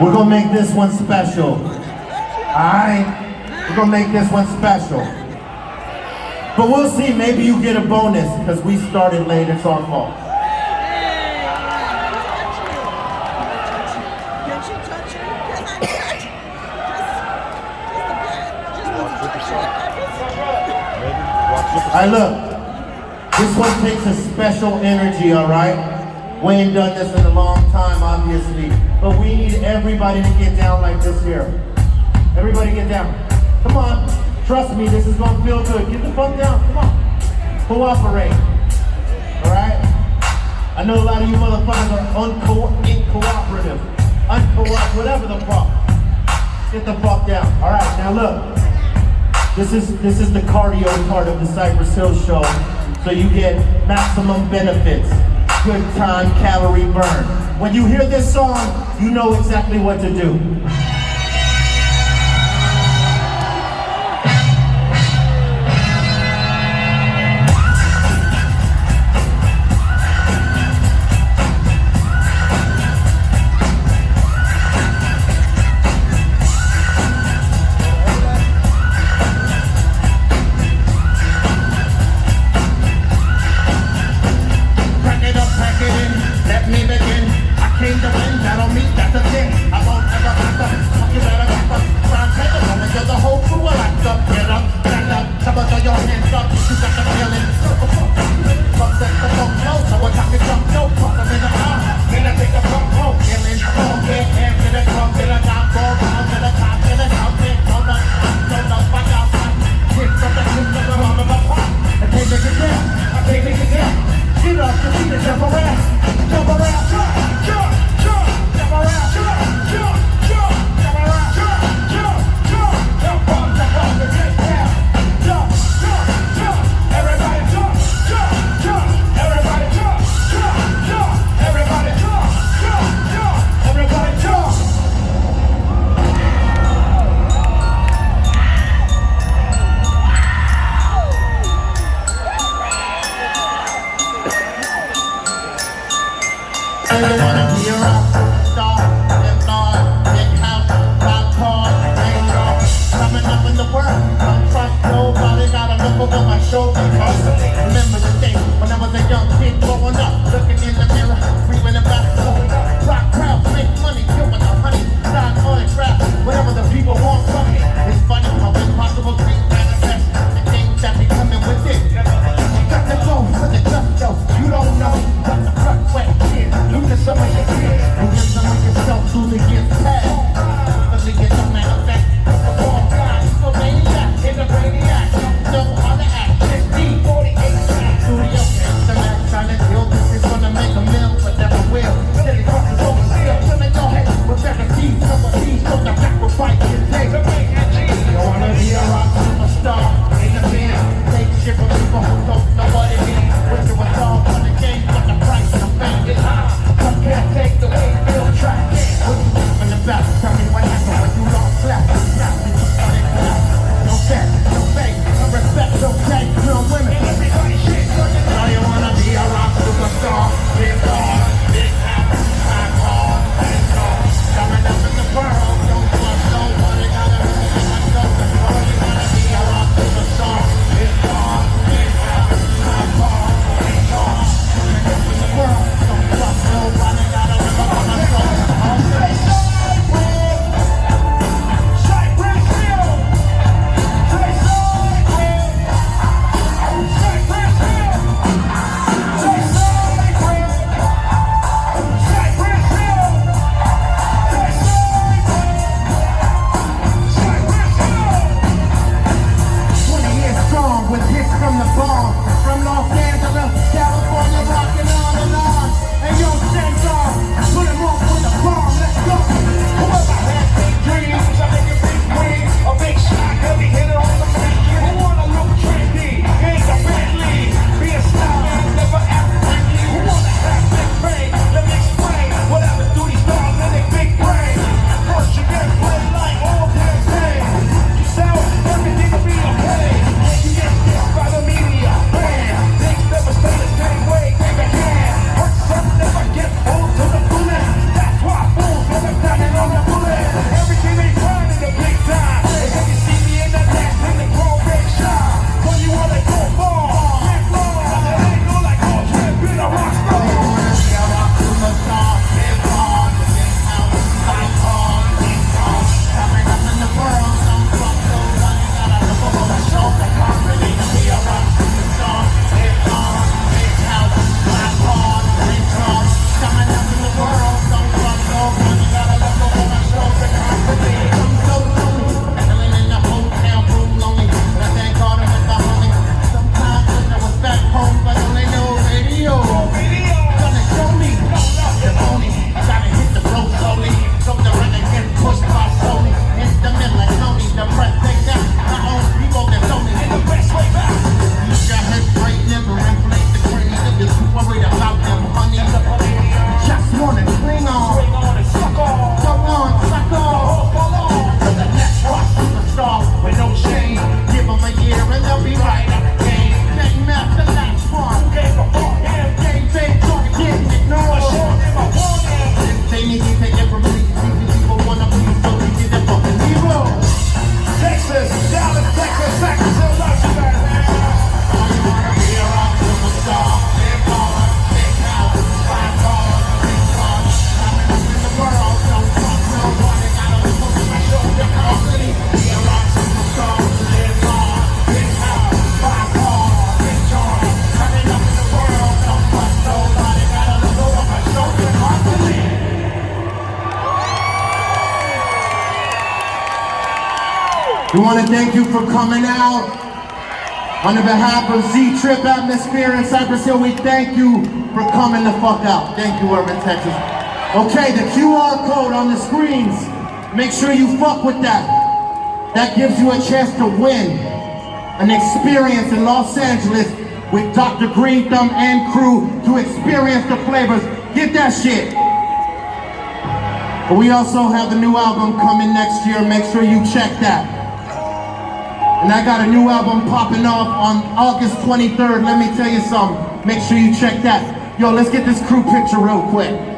We're gonna make this one special. Alright? We're gonna make this one special. But we'll see, maybe you get a bonus, because we started late, it's our fault. Alright, look. This one takes a special energy, alright? We ain't done this in a long time, obviously. But we need everybody to get down like this here. Everybody get down. Come on. Trust me, this is gonna feel good. Get the fuck down. Come on. Cooperate. Alright? I know a lot of you motherfuckers are incooperative. Whatever the fuck. Get the fuck down. Alright, now look. This is the cardio part of the Cypress Hill show. So you get maximum benefits. Good time, calorie burn. When you hear this song, you know exactly what to do. We want to thank you for coming out. On the behalf of Z-Trip Atmosphere in Cypress Hill, we thank you for coming the fuck out. Thank you, Irving, Texas. Okay, the QR code on the screens. Make sure you fuck with that. That gives you a chance to win an experience in Los Angeles with Dr. Green Thumb and crew to experience the flavors. Get that shit. But we also have the new album coming next year. Make sure you check that. And I got a new album popping off on August 23rd. Let me tell you something. Make sure you check that. Yo, let's get this crew picture real quick.